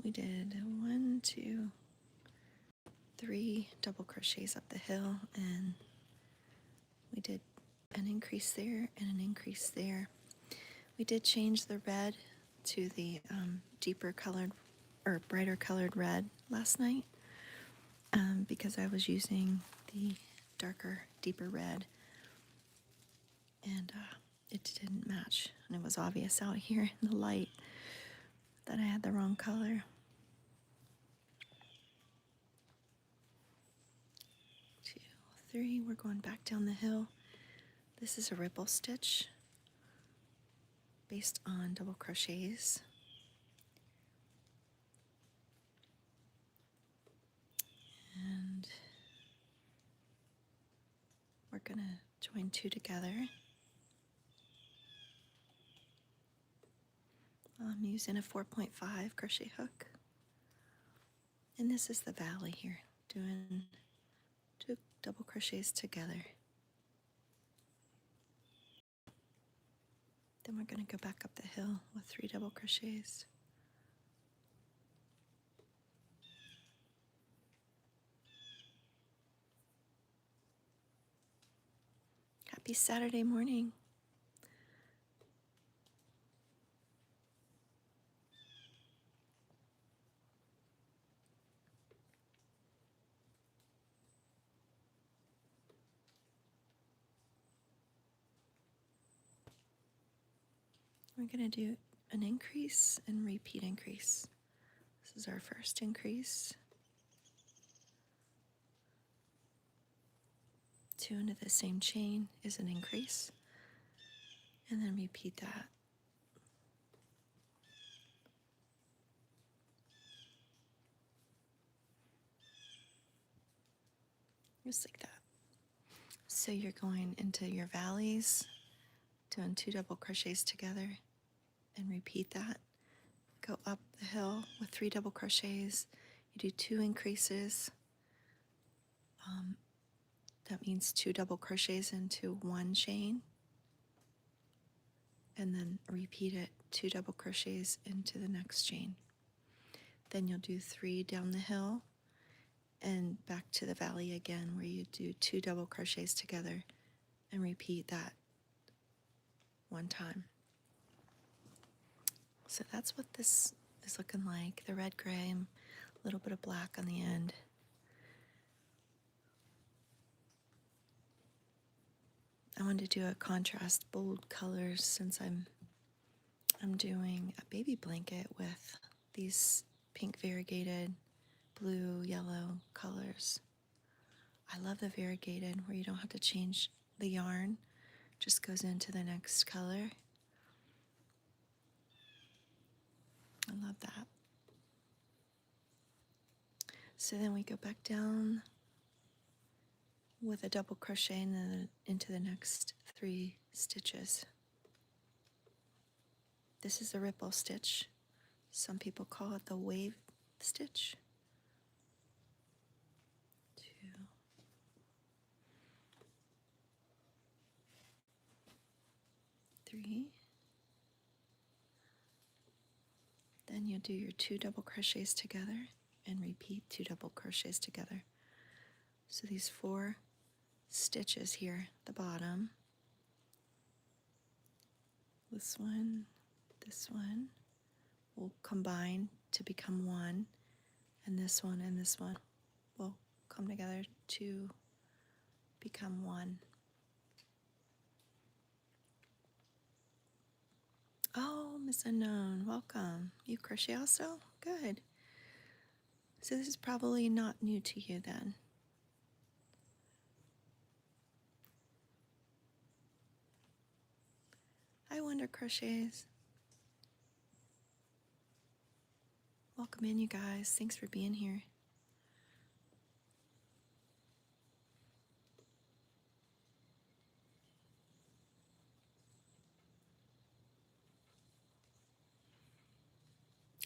we did 1, 2, 3 double crochets up the hill, and we did an increase there and an increase there. We did change the red to the deeper colored or brighter colored red last night because I was using the darker, deeper red, and it didn't match, and it was obvious out here in the light that I had the wrong color. 2, 3, we're going back down the hill. This is a ripple stitch based on double crochets. And we're gonna join 2 together. I'm using a 4.5 crochet hook. And this is the valley here, doing 2 double crochets together. Then we're going to go back up the hill with 3 double crochets. Happy Saturday morning. We're going to do an increase and repeat increase. This is our first increase. 2 into the same chain is an increase, and then repeat that. Just like that. So you're going into your valleys, doing 2 double crochets together, and repeat that. Go up the hill with 3 double crochets. You do 2 increases. That means 2 double crochets into 1 chain, and then repeat it 2 double crochets into the next chain. Then you'll do 3 down the hill and back to the valley again, where you do 2 double crochets together and repeat that 1 time. So that's what this is looking like, the red, gray, and a little bit of black on the end. I wanted to do a contrast bold colors since I'm doing a baby blanket with these pink variegated blue, yellow colors. I love the variegated where you don't have to change the yarn, just goes into the next color. I love that. So then we go back down with a double crochet and then into the next 3 stitches. This is a ripple stitch. Some people call it the wave stitch. 2, 3. Then you'll do your 2 double crochets together and repeat 2 double crochets together. So these 4 stitches here at the bottom, this one will combine to become 1, and this one will come together to become 1. Oh, Miss Unknown, welcome. You crochet also? Good. So this is probably not new to you then. Hi, Wonder Crochets. Welcome in, you guys. Thanks for being here.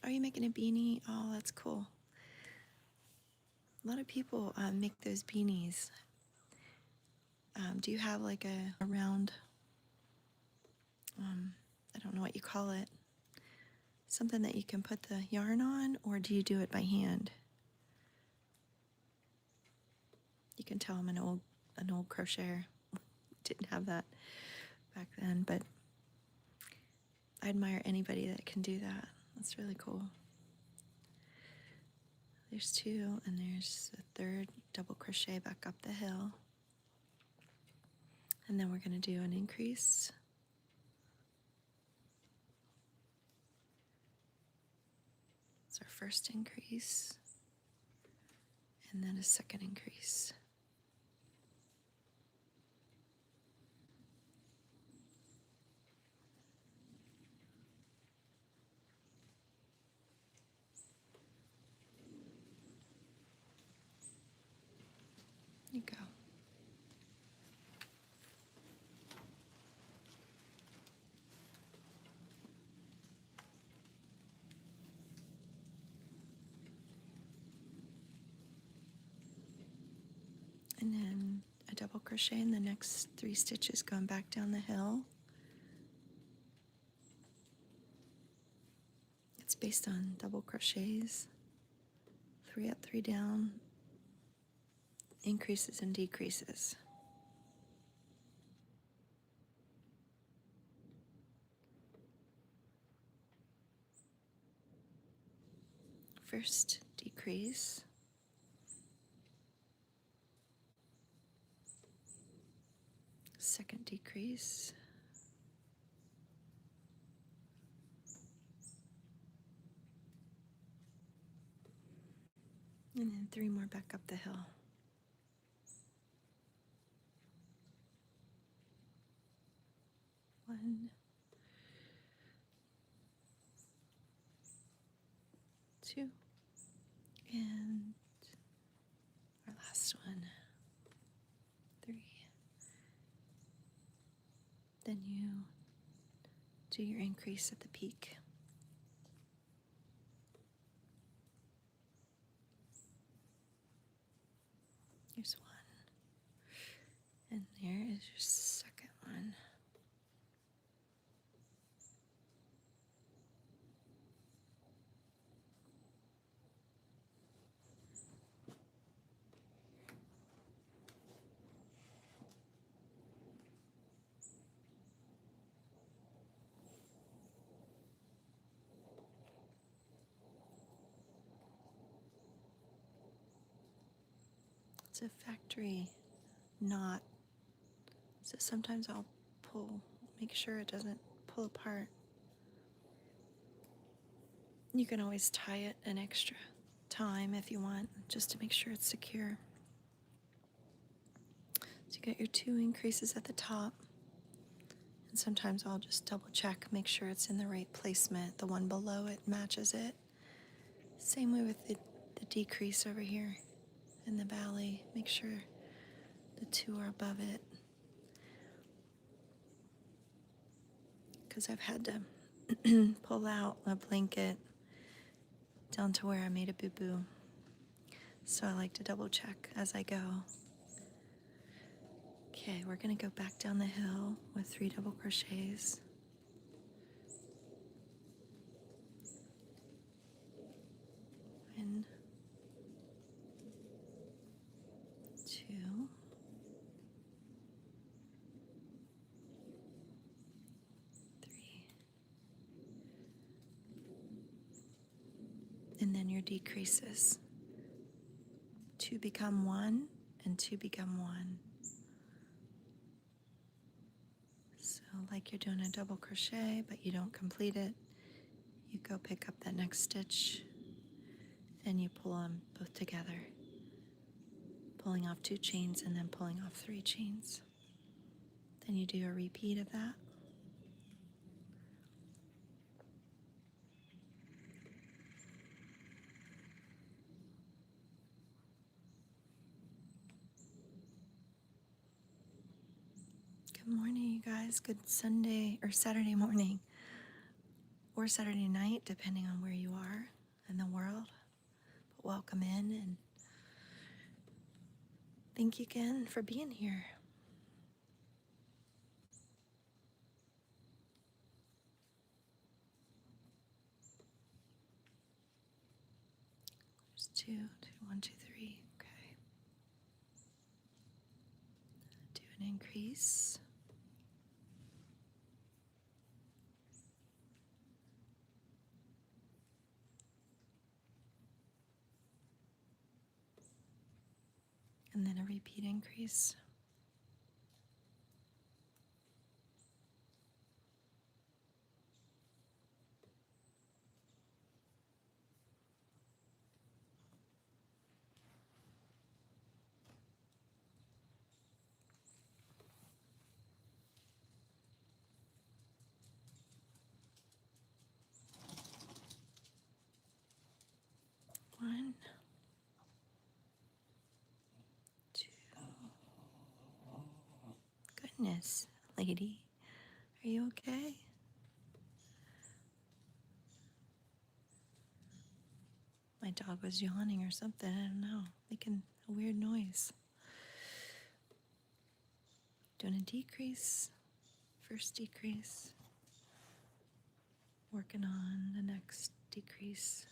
Are you making a beanie? Oh, that's cool. A lot of people make those beanies. Do you have like a round, I don't know what you call it, something that you can put the yarn on, or do you do it by hand? You can tell I'm an old crocheter. Didn't have that back then, but I admire anybody that can do that. That's really cool. There's 2, and there's a 3rd double crochet back up the hill. And then we're going to do an increase. It's our first increase, and then a second increase. There you go. And then a double crochet in the next 3 stitches going back down the hill. It's based on double crochets, 3 up, 3 down, increases and decreases. First decrease, second decrease, and then 3 more back up the hill. One, 2, and our last one, 3. Then you do your increase at the peak. Here's 1, and there is your second one. It's a factory knot, so sometimes I'll make sure it doesn't pull apart. You can always tie it an extra time if you want, just to make sure it's secure. So you got your 2 increases at the top, and sometimes I'll just double check, make sure it's in the right placement. The one below it matches it. Same way with the decrease over here in the valley. Make sure the 2 are above it, because I've had to pull out a blanket down to where I made a boo-boo. So I like to double check as I go. Okay, we're going to go back down the hill with 3 double crochets. One, 2, 3. And then your decreases. 2 become 1, and 2 become 1. So like you're doing a double crochet, but you don't complete it, you go pick up that next stitch, and you pull them both together, pulling off 2 chains and then pulling off 3 chains. Then you do a repeat of that. Good morning, you guys. Good Sunday or Saturday morning or Saturday night, depending on where you are in the world. But welcome in, and thank you again for being here. 2, 2, 1, 2, 3. Okay. Do an increase. And then a repeat increase. One, two. Goodness, lady, are you okay? My dog was yawning or something. I don't know, making a weird noise. Doing a decrease, first decrease. Working on the next decrease.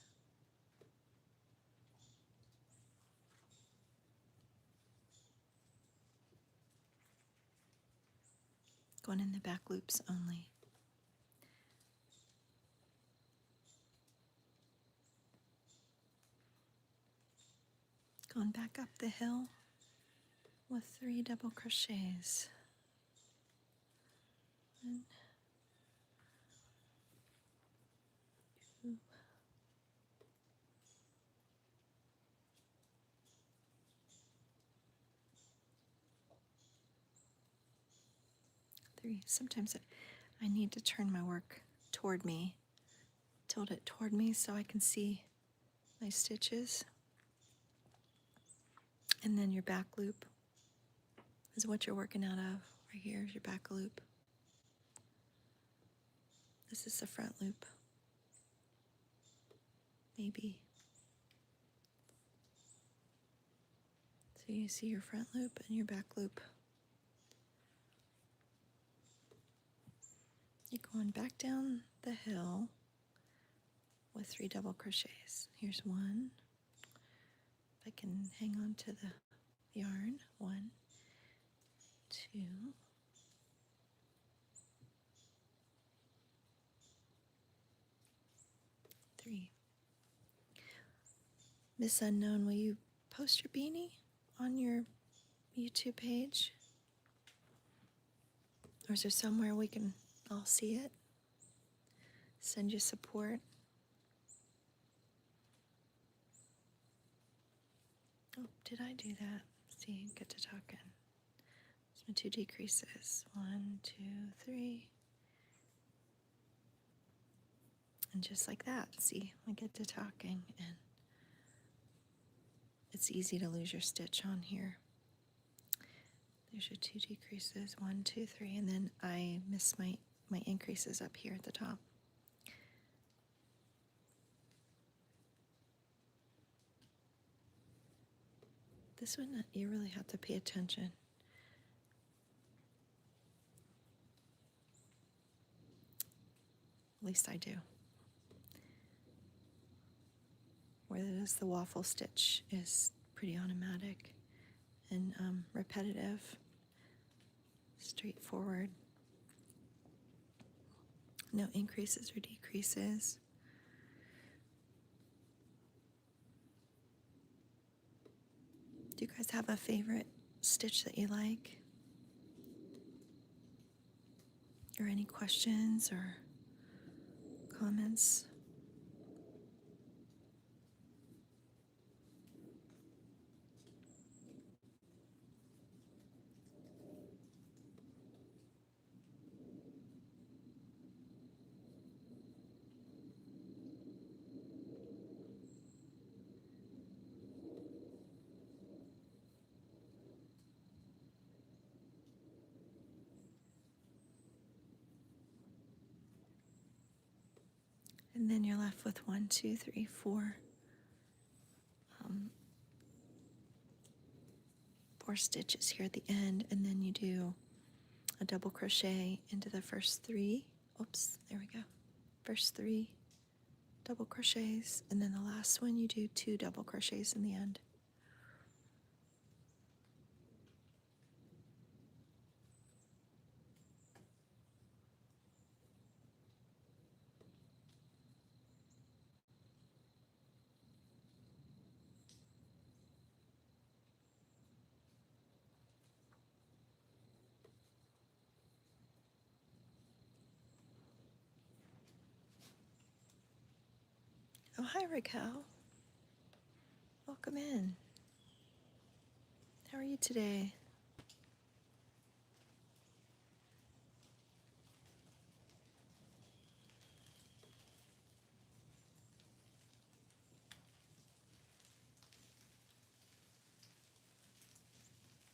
Going in the back loops only. Going back up the hill with 3 double crochets. 1, 2, 3. Sometimes I need to turn my work toward me, tilt it toward me so I can see my stitches. And then your back loop is what you're working out of. Right here is your back loop. This is the front loop. Maybe. So you see your front loop and your back loop. You're going back down the hill with 3 double crochets. Here's 1. If I can hang on to the yarn. 1, 2, 3. Miss Unknown, will you post your beanie on your YouTube page? Or is there somewhere we can all see it? Send you support? Oh, did I do that? See, get to talking. So my 2 decreases. 1, 2, 3. And just like that, see, I get to talking, and it's easy to lose your stitch on here. There's your 2 decreases, 1, 2, 3, and then I miss my increases up here at the top. This one, you really have to pay attention. At least I do. Whereas the waffle stitch is pretty automatic and repetitive, straightforward. No increases or decreases. Do you guys have a favorite stitch that you like? Or any questions or comments? And then you're left with 1, 2, 3, 4. 4 stitches here at the end, and then you do a double crochet into the first 3. Oops, there we go. First 3 double crochets, and then the last one you do 2 double crochets in the end. Oh, hi, Raquel. Welcome in. How are you today?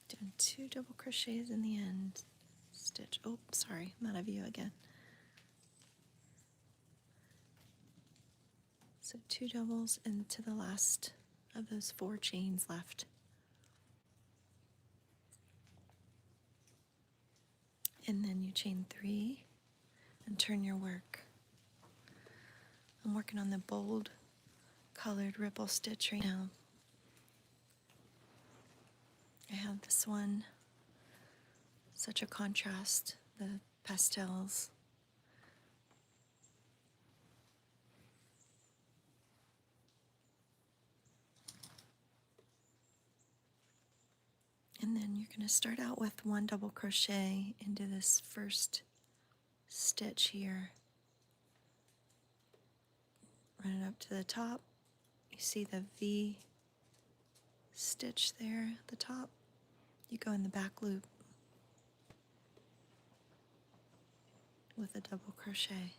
Doing 2 double crochets in the end. Stitch. Oh, sorry, I'm out of view again. So 2 doubles into the last of those 4 chains left. And then you chain 3 and turn your work. I'm working on the bold colored ripple stitch right now. I have this one, such a contrast, the pastels. And then you're going to start out with 1 double crochet into this first stitch here. Run it up to the top. You see the V stitch there at the top. You go in the back loop with a double crochet.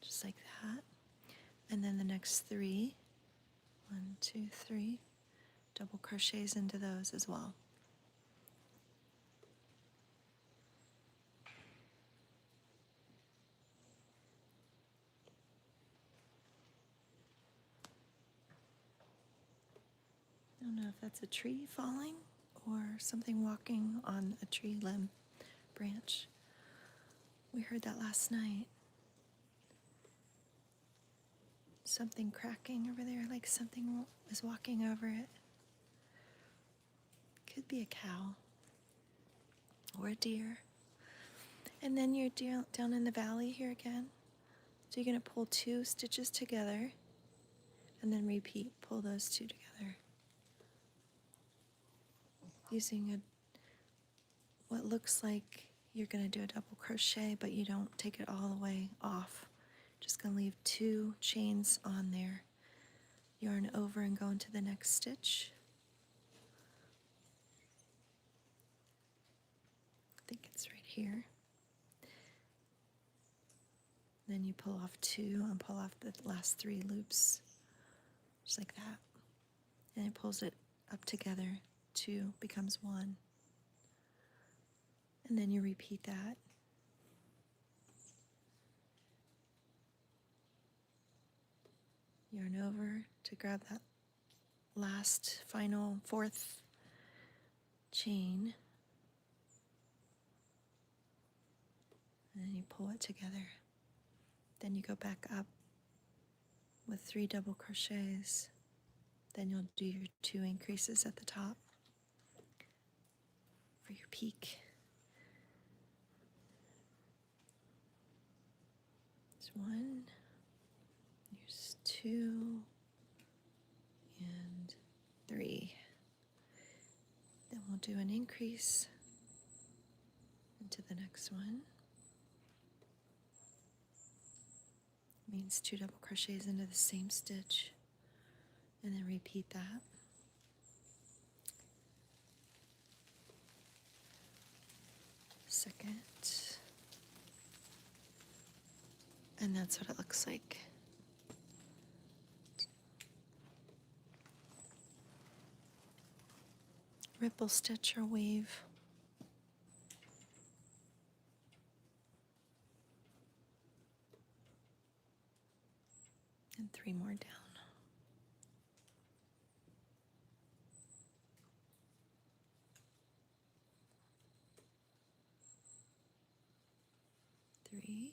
Just like that. And then the next 3, 1, 2, 3, double crochets into those as well. I don't know if that's a tree falling or something walking on a tree limb branch. We heard that last night. Something cracking over there, like something is walking over it. Could be a cow or a deer. And then you're down in the valley here again. So you're going to pull 2 stitches together and then repeat. Pull those 2 together. Using what looks like you're going to do a double crochet, but you don't take it all the way off. Just going to leave 2 chains on there. Yarn over and go into the next stitch. I think it's right here. Then you pull off 2 and pull off the last 3 loops, just like that. And it pulls it up together. 2 becomes 1. And then you repeat that. Yarn over to grab that last final 4th chain. And then you pull it together. Then you go back up with 3 double crochets. Then you'll do your 2 increases at the top for your peak. There's 1, here's 2, and 3. Then we'll do an increase into the next one. Means 2 double crochets into the same stitch, and then repeat that. Second, and that's what it looks like. Ripple stitch or wave. And 3 more down. 3.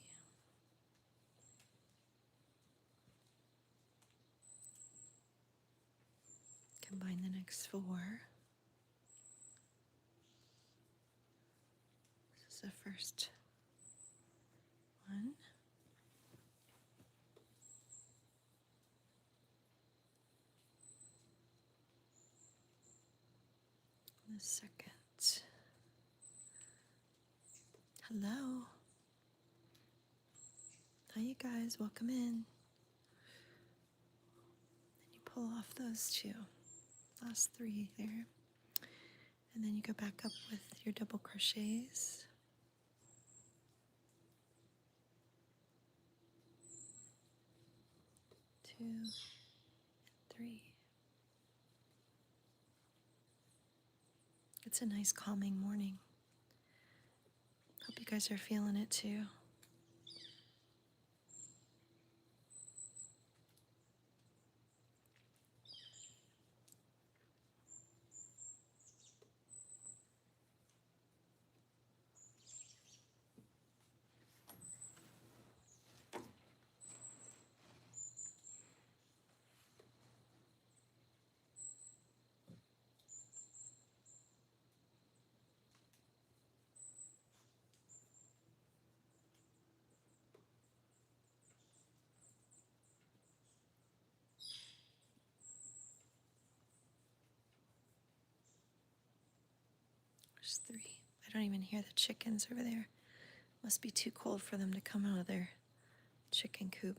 Combine the next 4. This is the first one. The second. Hello. Hi, you guys. Welcome in. And you pull off those 2, last 3 there. And then you go back up with your double crochets. 2 and 3. It's a nice calming morning. Hope you guys are feeling it too. There's 3. I don't even hear the chickens over there. Must be too cold for them to come out of their chicken coop.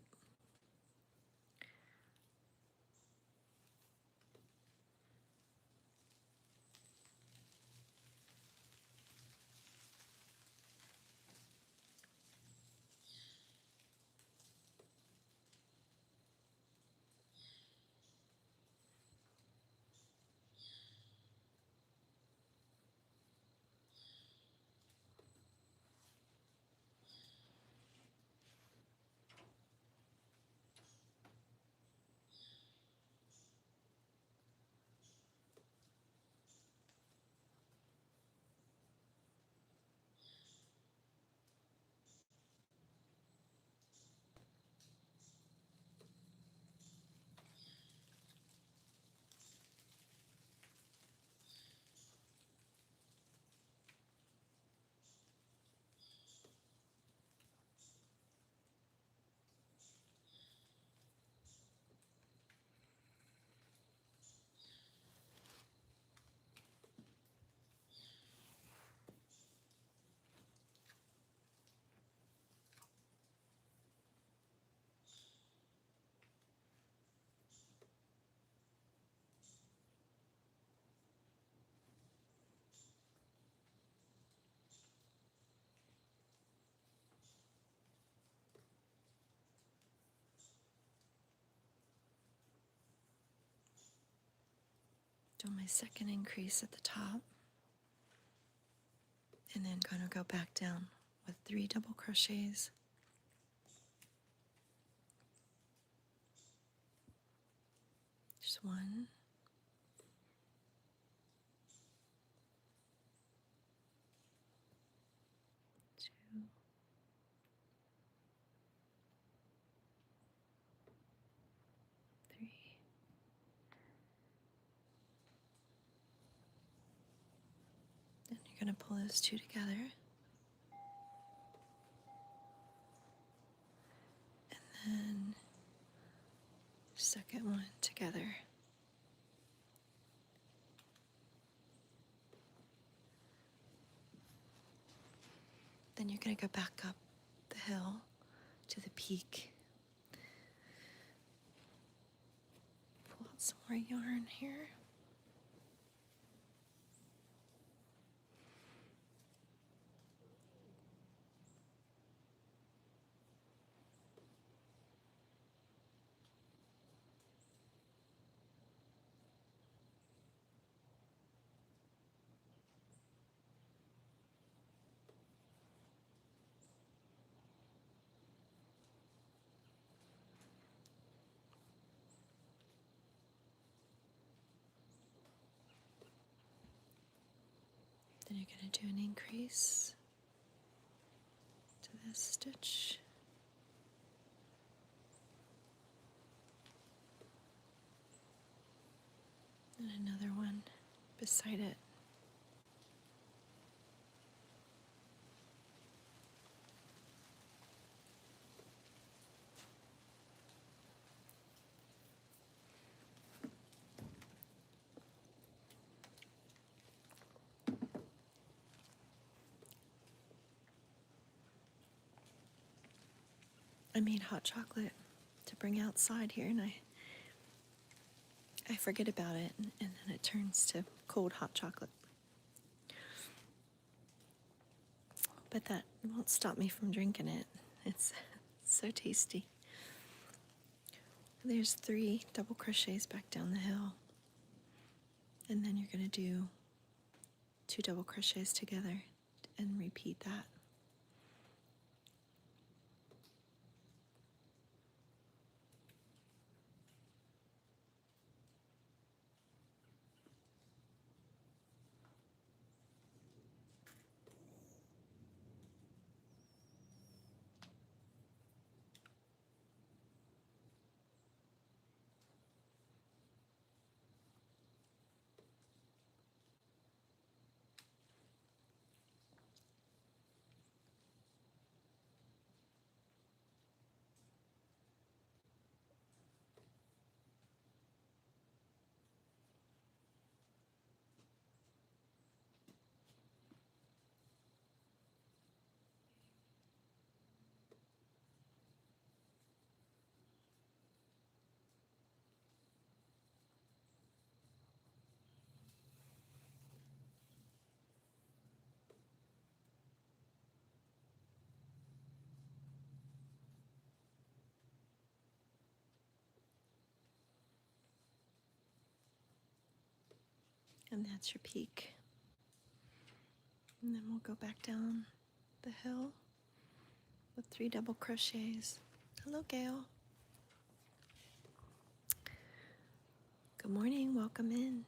Do my second increase at the top. And then gonna go back down with 3 double crochets. Just 1, 2, 3. Then you're gonna pull those 2 together. And then second one together. Then you're going to go back up the hill to the peak. Pull out some more yarn here. Then you're going to do an increase to this stitch. And another one beside it. I made hot chocolate to bring outside here, and I forget about it, and then it turns to cold hot chocolate. But that won't stop me from drinking it. It's so tasty. There's 3 double crochets back down the hill, and then you're going to do 2 double crochets together and repeat that. And that's your peak. And then we'll go back down the hill with 3 double crochets. Hello, Gail. Good morning, welcome in.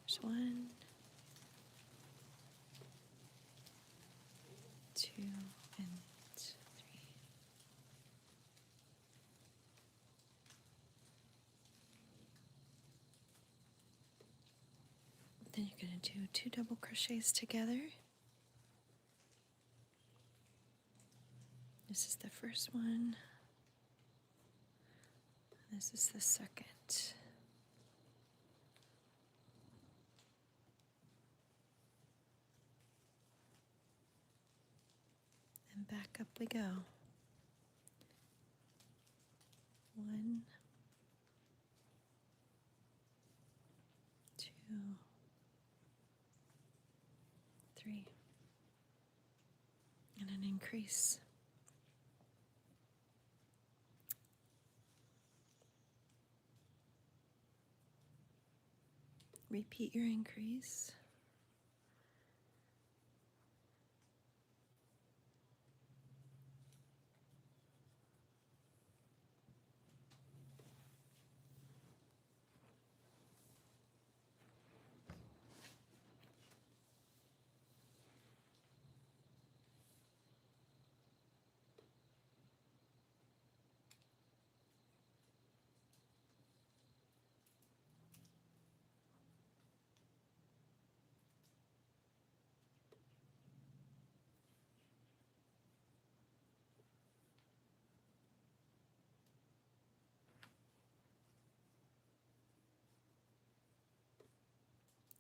There's 1, 2, and 3. Then you're going to do 2 double crochets together. This is the first one. This is the second. And back up we go. 1, 2, 3. And an increase. Repeat your increase.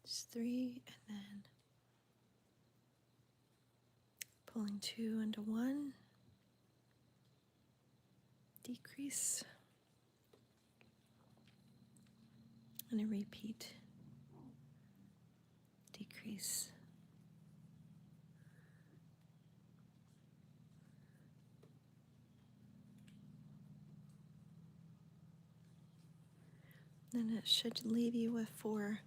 Just 3, and then pulling 2 into 1, decrease, and a repeat, decrease. Then it should leave you with 4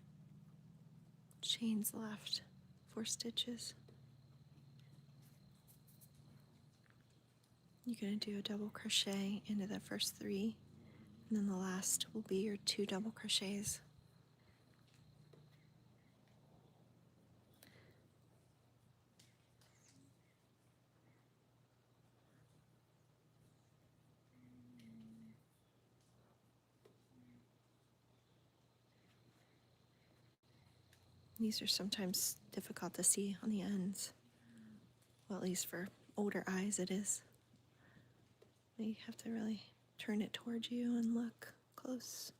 chains left, 4 stitches. You're going to do a double crochet into the first 3, and then the last will be your 2 double crochets. These are sometimes difficult to see on the ends. Well, at least for older eyes it is. You have to really turn it towards you and look close.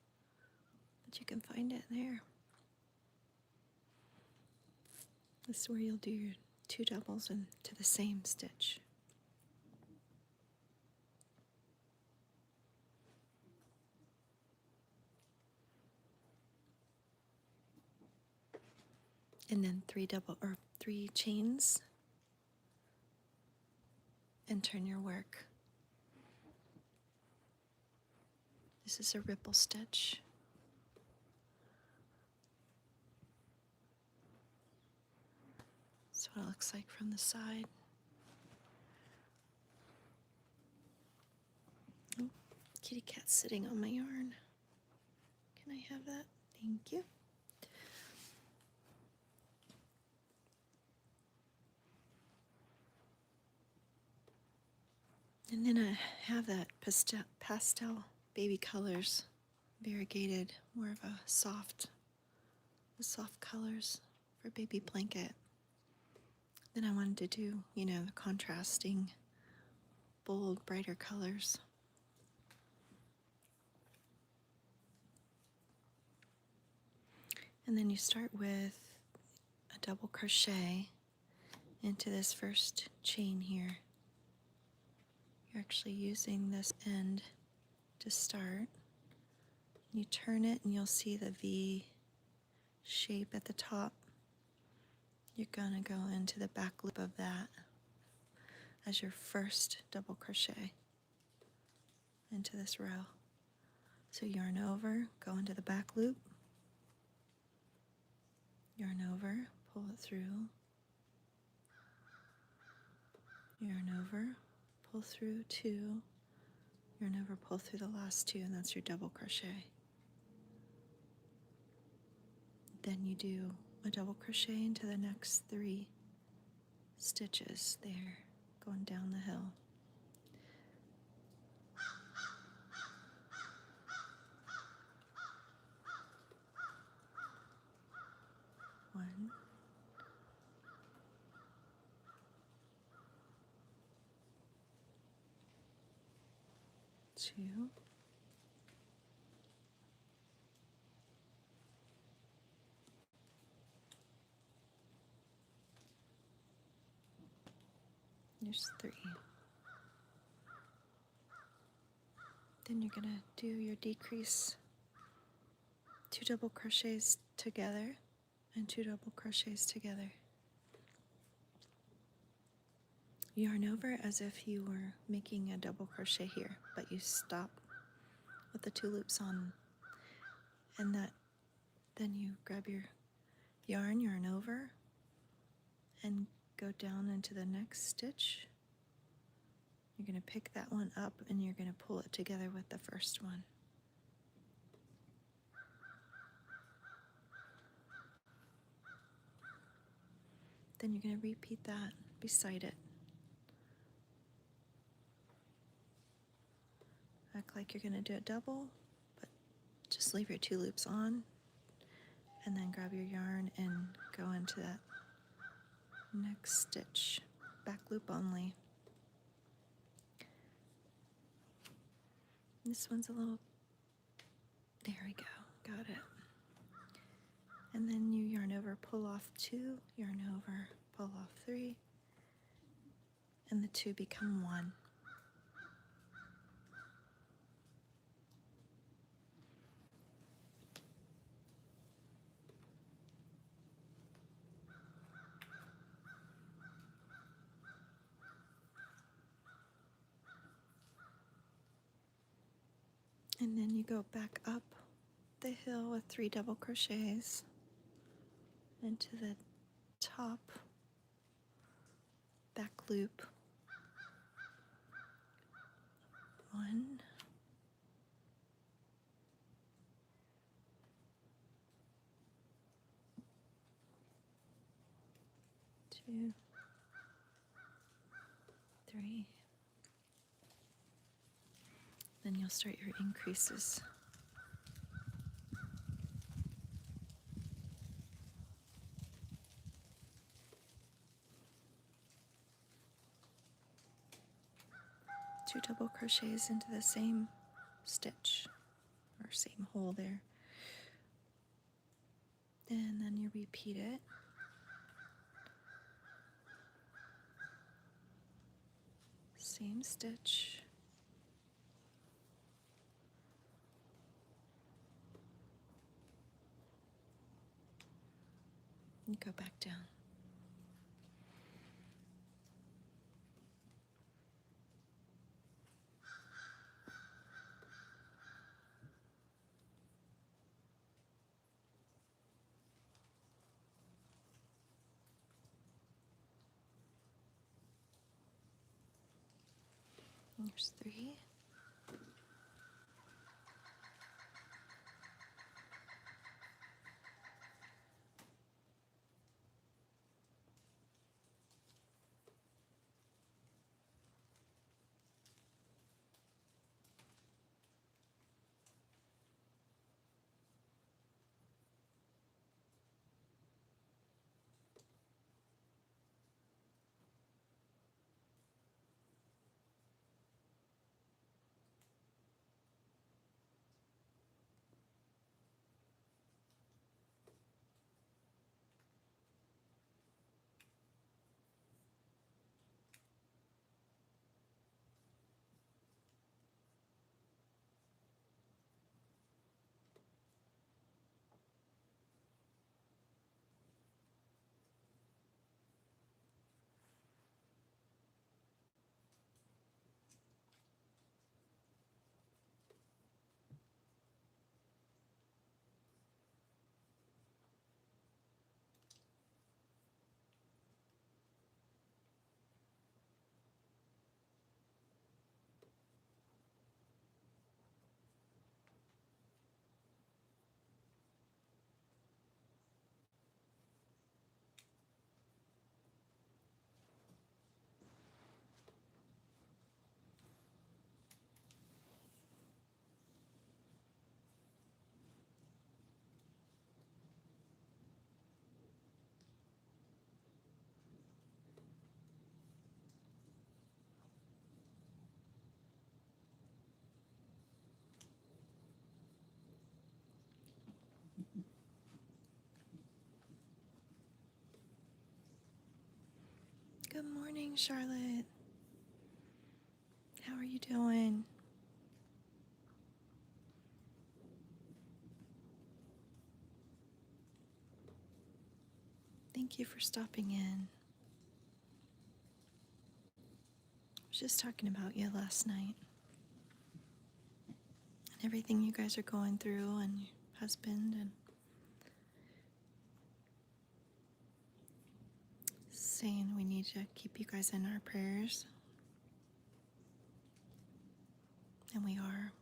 But you can find it there. This is where you'll do your 2 doubles into the same stitch. And then 3 chains and turn your work. This is a ripple stitch. That's what it looks like from the side. Oh, kitty cat's sitting on my yarn. Can I have that? Thank you. And then I have that pastel baby colors, variegated, more of a soft colors for baby blanket. Then I wanted to do, the contrasting, bold, brighter colors. And then you start with a double crochet into this first chain here. You're actually using this end to start. You turn it and you'll see the V shape at the top. You're gonna go into the back loop of that as your first double crochet into this row. So yarn over, go into the back loop, yarn over, pull it through, yarn over, pull through 2, yarn over, pull through the last 2, and that's your double crochet. Then you do a double crochet into the next 3 stitches there, going down the hill. One, 2, 3. Then you're gonna do your decrease, 2 double crochets together and 2 double crochets together. Yarn over as if you were making a double crochet here, but you stop with the 2 loops on, and then you grab your yarn over, and go down into the next stitch. You're going to pick that one up and you're going to pull it together with the first one. Then you're going to repeat that beside it. Act like you're going to do a double, but just leave your 2 loops on, and then grab your yarn and go into that next stitch, back loop only. This one's a little, there we go, got it. And then you yarn over, pull off 2, yarn over, pull off 3, and the 2 become 1. And then you go back up the hill with 3 double crochets into the top back loop. 1, 2, 3. Then you'll start your increases. 2 double crochets into the same stitch or same hole there, and then you repeat it. Same stitch. And go back down. There's 3. Good morning, Charlotte. How are you doing? Thank you for stopping in. I was just talking about you last night and everything you guys are going through and your husband, and saying we need to keep you guys in our prayers. And we are.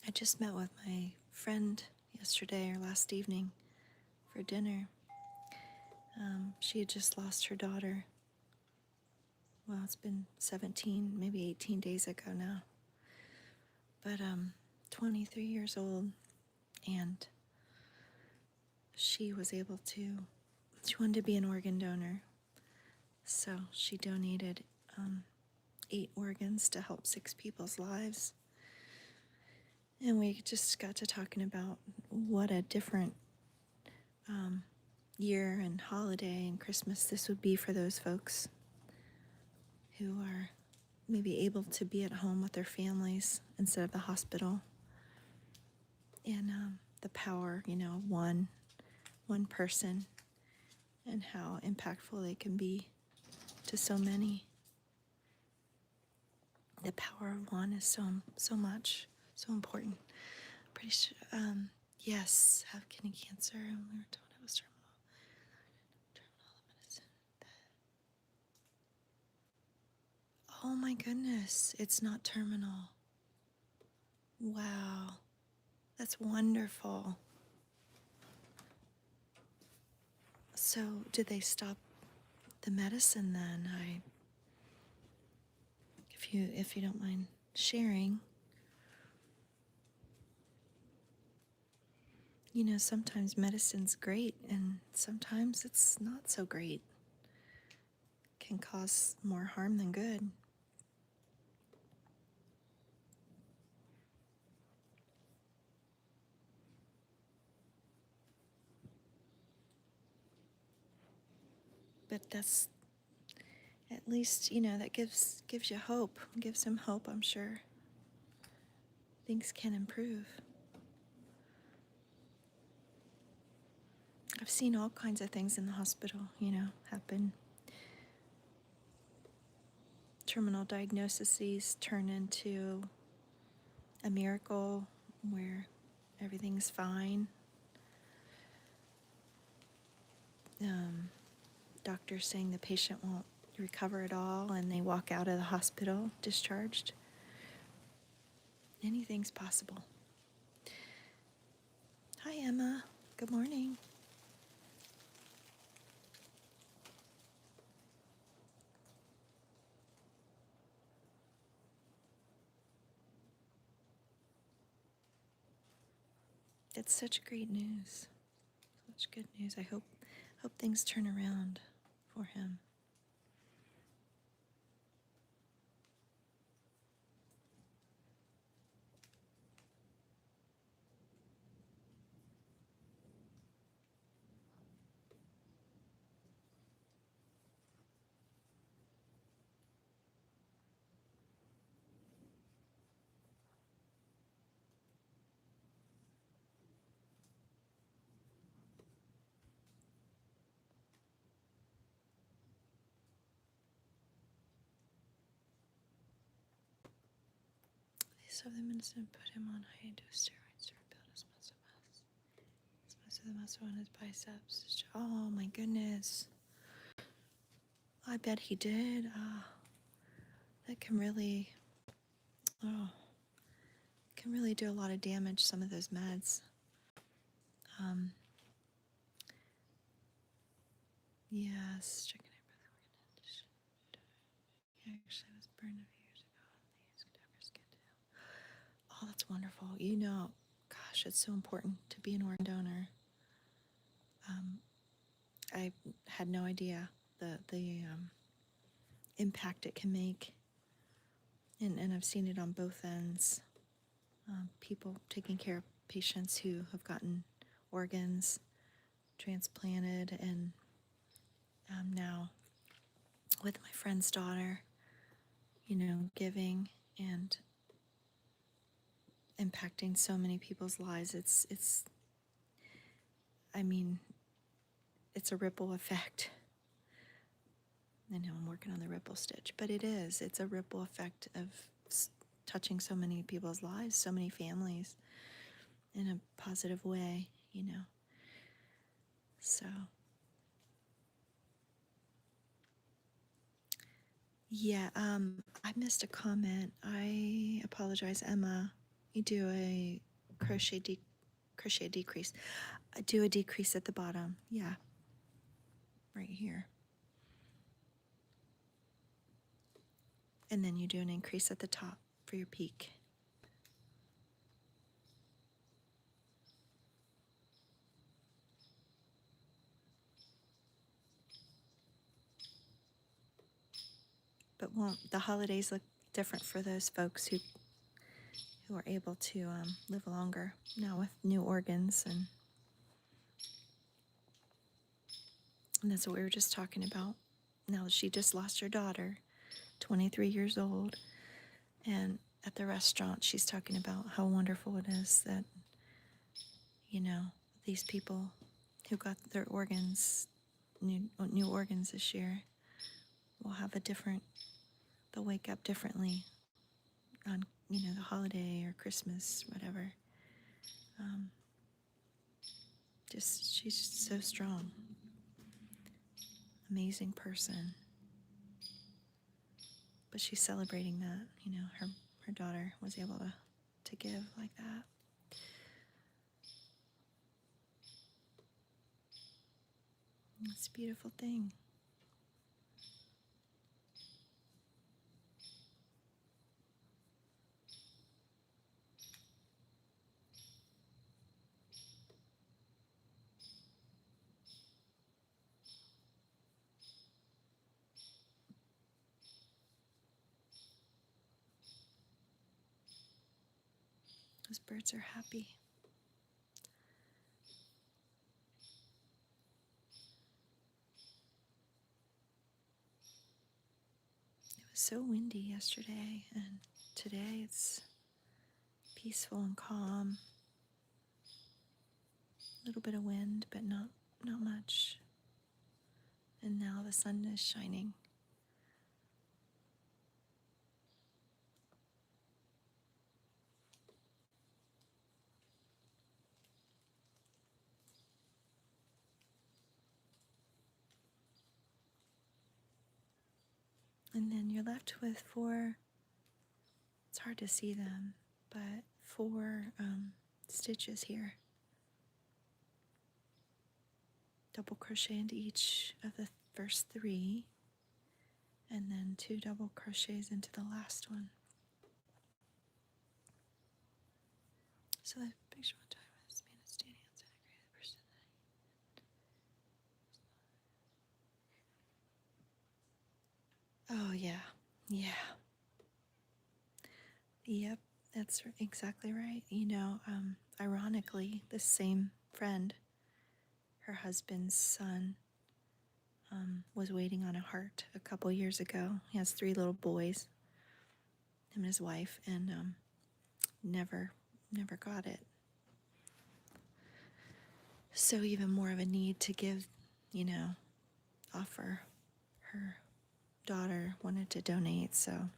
I just met with my friend yesterday or last evening for dinner. She had just lost her daughter. Well, it's been 17, maybe 18 days ago now. But 23 years old, and she wanted to be an organ donor. So she donated 8 organs to help 6 people's lives. And we just got to talking about what a different year and holiday and Christmas this would be for those folks who are maybe able to be at home with their families instead of the hospital. And the power, of one person and how impactful they can be to so many. The power of one is so much, so important. Pretty sure, yes, have kidney cancer, and we were told it was terminal medicine. Oh my goodness, it's not terminal. Wow, that's wonderful. So, did they stop the medicine then? If you don't mind sharing. Sometimes medicine's great and sometimes it's not so great. It can cause more harm than good. But that's at least, that gives you hope. Gives him hope, I'm sure. Things can improve. I've seen all kinds of things in the hospital, happen. Terminal diagnoses turn into a miracle where everything's fine. Doctors saying the patient won't recover at all and they walk out of the hospital discharged. Anything's possible. Hi, Emma. Good morning. It's such great news. Such good news. I hope things turn around for him. So the medicine put him on high-dose steroids to rebuild his muscle mass. Most of the muscle in his biceps. Oh my goodness. I bet he did. That can really do a lot of damage, some of those meds. Yes, chicken he actually was burned a few years ago. Oh, that's wonderful. Gosh, it's so important to be an organ donor. I had no idea the impact it can make. And I've seen it on both ends. People taking care of patients who have gotten organs transplanted, and now with my friend's daughter, giving and impacting so many people's lives. It's a ripple effect. I know I'm working on the ripple stitch, but it's a ripple effect of touching so many people's lives, so many families in a positive way, So, yeah, I missed a comment. I apologize, Emma. you do a crochet decrease. Do a decrease at the bottom. Yeah, right here. And then you do an increase at the top for your peak. But won't the holidays look different for those folks who are able to live longer now with new organs, and that's what we were just talking about. Now she just lost her daughter, 23 years old, and at the restaurant she's talking about how wonderful it is that, you know, these people who got their organs, new organs this year, will have a different, they'll wake up differently on, you know, the holiday or Christmas, whatever. She's just so strong. Amazing person. But she's celebrating that, you know, her daughter was able to give like that. It's a beautiful thing. Those birds are happy. It was so windy yesterday, and today it's peaceful and calm. A little bit of wind, but not much. And now the sun is shining. And then you're left with 4, it's hard to see them, but 4 stitches here. Double crochet into each of the first 3, and then 2 double crochets into the last one. So the picture one time was man standing outside the creative person. Oh yeah, yeah, yep, that's exactly right. You know, ironically, the same friend, her husband's son, was waiting on a heart a couple years ago. He has 3 little boys, him and his wife, and never got it. So even more of a need to give, you know, offer. Her daughter wanted to donate, so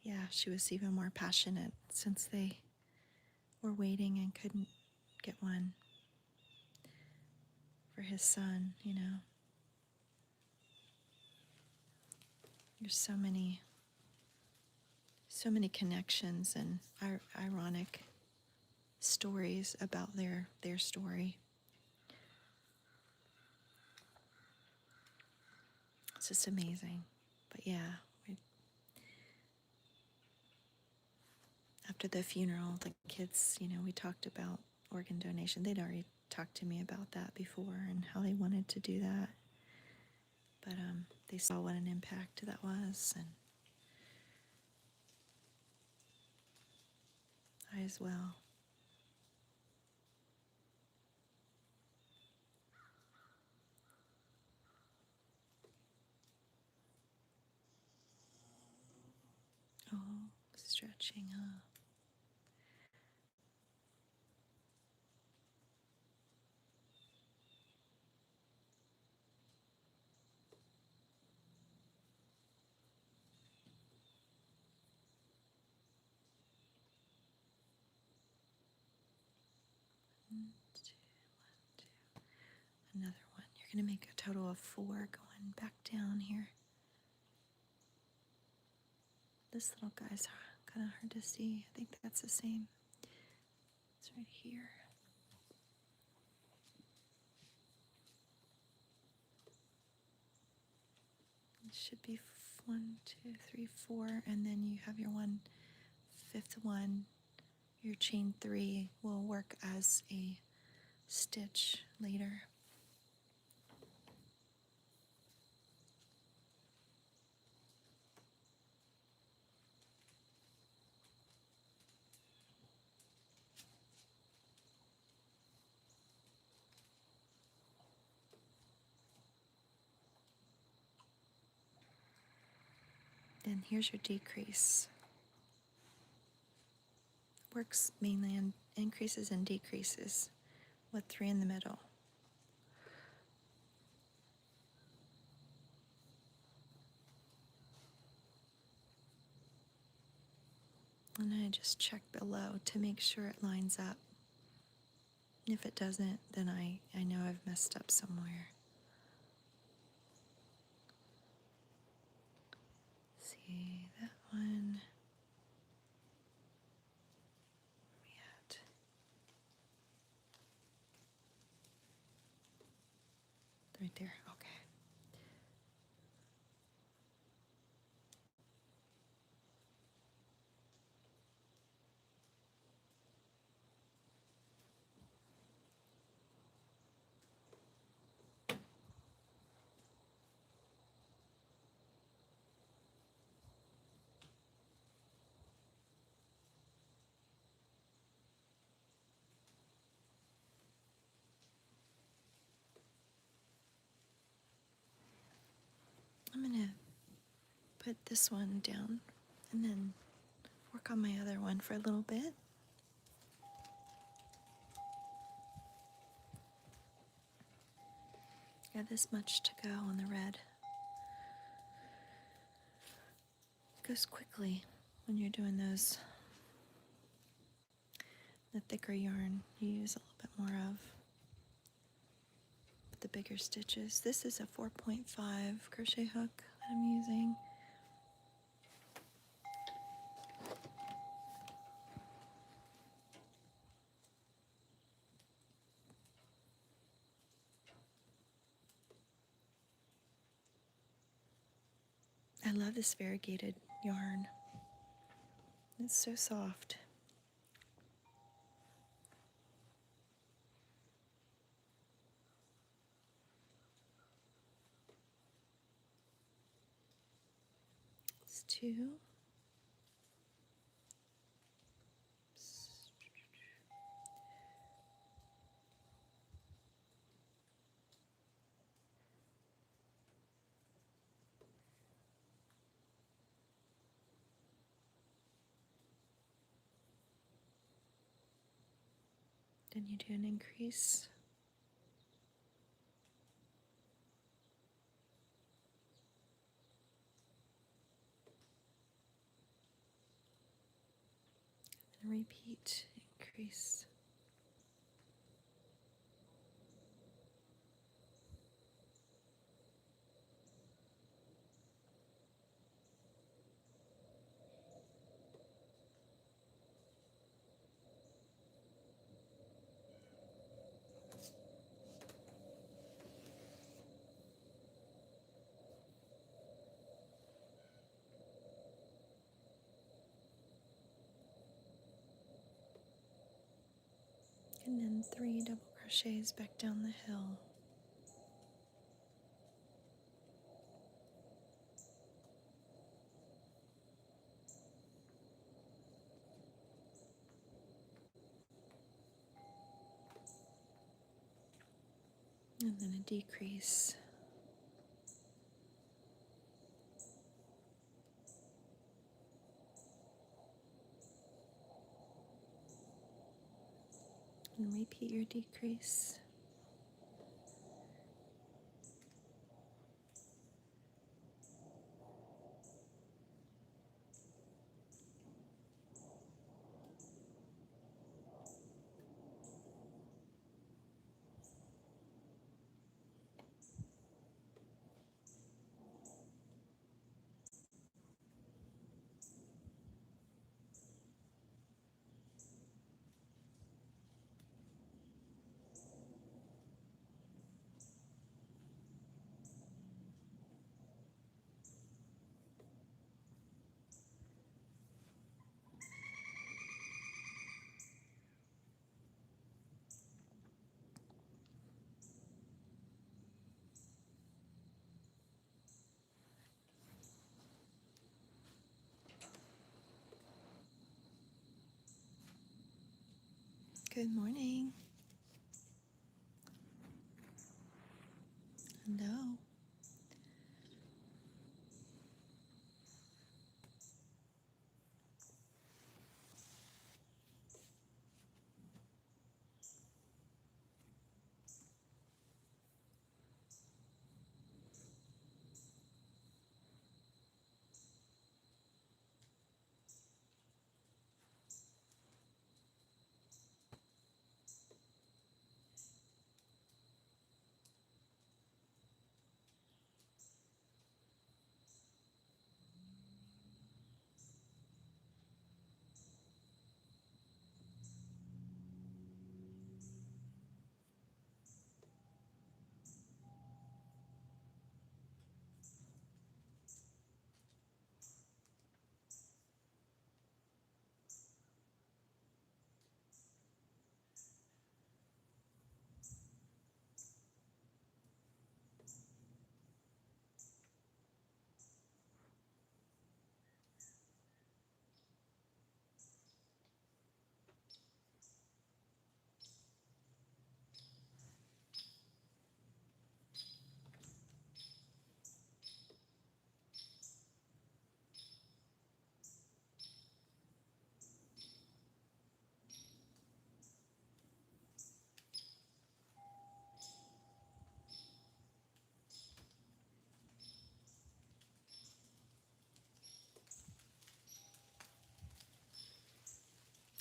yeah, she was even more passionate since they were waiting and couldn't get one for his son, you know. There's so many connections and ironic stories about their story. It's just amazing. But yeah, after the funeral, the kids, you know, we talked about organ donation. They'd already talked to me about that before and how they wanted to do that. But they saw what an impact that was, and I as well. Oh, stretching up. One, two, another one. You're going to make a total of 4 going back down here. This little guy's kind of hard to see. I think that's the same. It's right here. It should be 1, 2, 3, 4, and then you have your 1/5 one. Your chain 3 will work as a stitch later. Then here's your decrease. Works mainly on increases and decreases with 3 in the middle. And I just check below to make sure it lines up. If it doesn't, then I know I've messed up somewhere. See that one. Where we at? Right there. Okay. I'm gonna put this one down and then work on my other one for a little bit. Got this much to go on the red. It goes quickly when you're doing those. The thicker yarn you use a little bit more of. But the bigger stitches. This is a 4.5 crochet hook that I'm using. I love this variegated yarn. It's so soft. It's 2. Then you do an increase. And repeat, increase. And then 3 double crochets back down the hill. And then a decrease. And repeat your decrease. Good morning. Hello.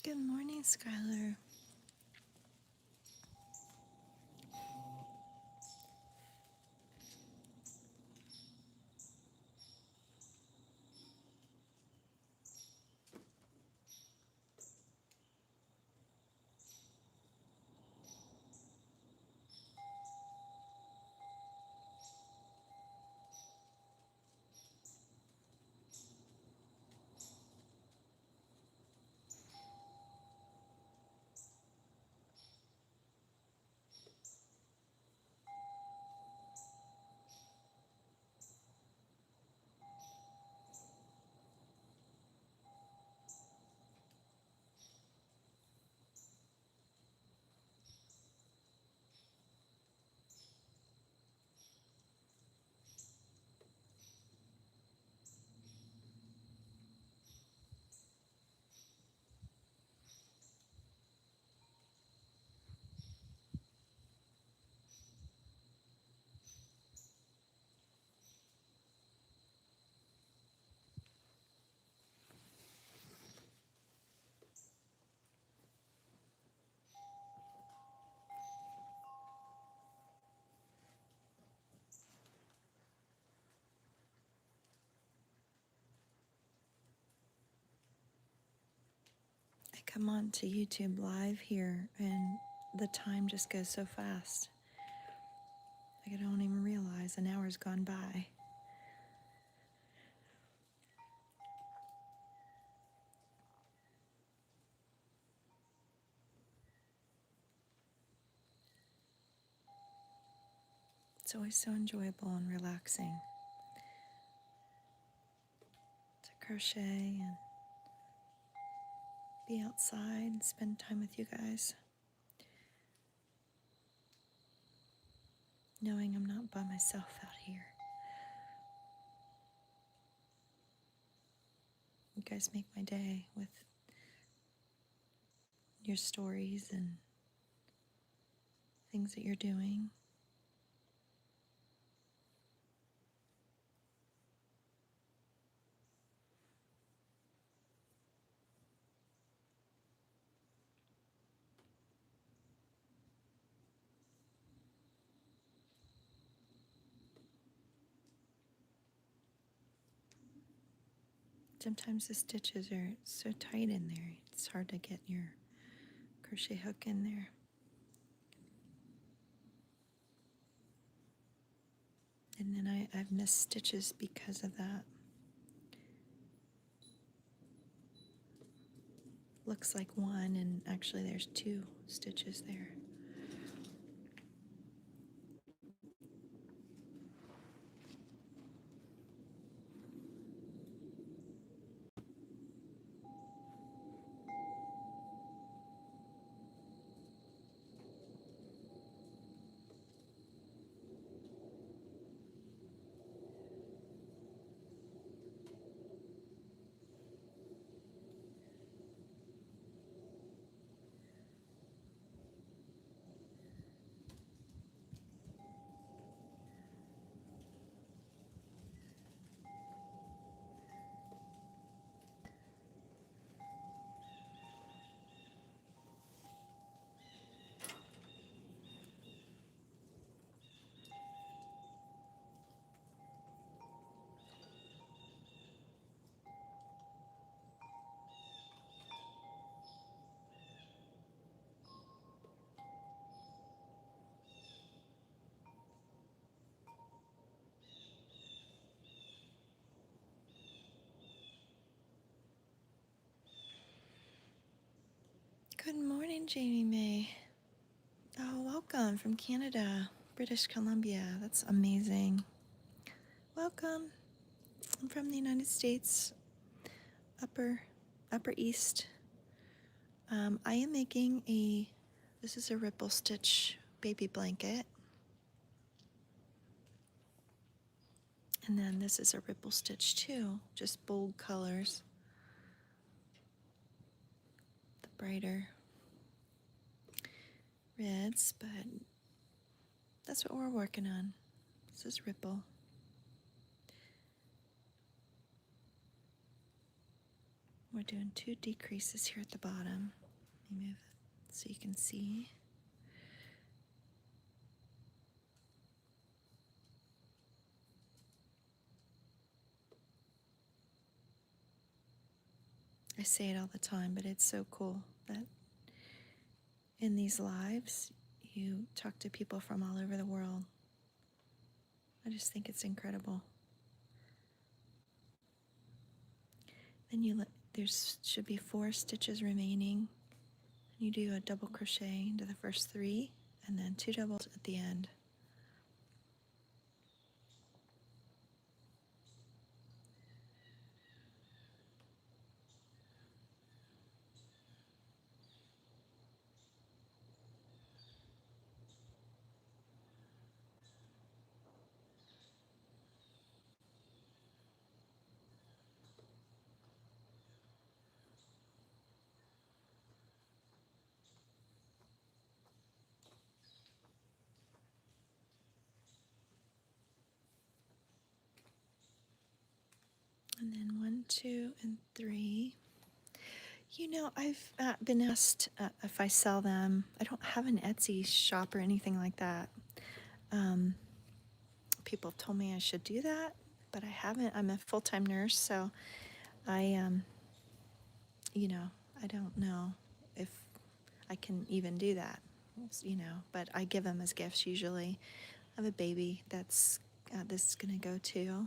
Good morning, Skylar. I come on to YouTube live here and the time just goes so fast. Like I don't even realize an hour's gone by. It's always so enjoyable and relaxing to crochet and be outside and spend time with you guys, knowing I'm not by myself out here. You guys make my day with your stories and things that you're doing. Sometimes the stitches are so tight in there, it's hard to get your crochet hook in there. And then I've missed stitches because of that. Looks like one, and actually there's 2 stitches there. Good morning, Jamie May. Oh, welcome from Canada, British Columbia. That's amazing. Welcome. I'm from the United States, Upper East. I am making this is a ripple stitch baby blanket. And then this is a ripple stitch too, just bold colors. The brighter reds, but that's what we're working on. This is ripple. We're doing 2 decreases here at the bottom. Let me move it so you can see. I say it all the time, but it's so cool that in these lives, you talk to people from all over the world. I just think it's incredible. Then should be 4 stitches remaining. You do a double crochet into the first 3, and then 2 doubles at the end. And then 1, 2, and 3. You know, I've been asked if I sell them. I don't have an Etsy shop or anything like that. People have told me I should do that, but I haven't. I'm a full-time nurse, so I, I don't know if I can even do that, but I give them as gifts usually. I have a baby that's this is going to go to.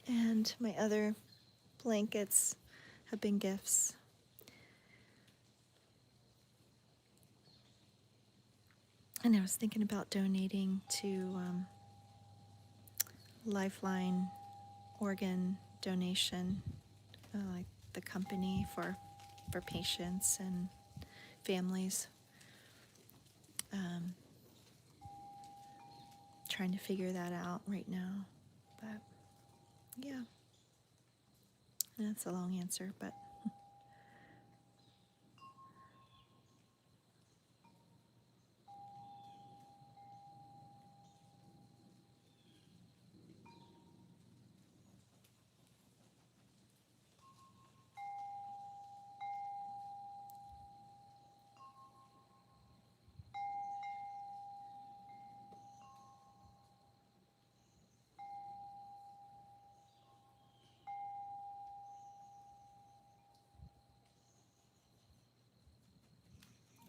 And my other blankets have been gifts. And I was thinking about donating to Lifeline organ donation, like the company for patients and families. Trying to figure that out right now, but yeah, that's a long answer, but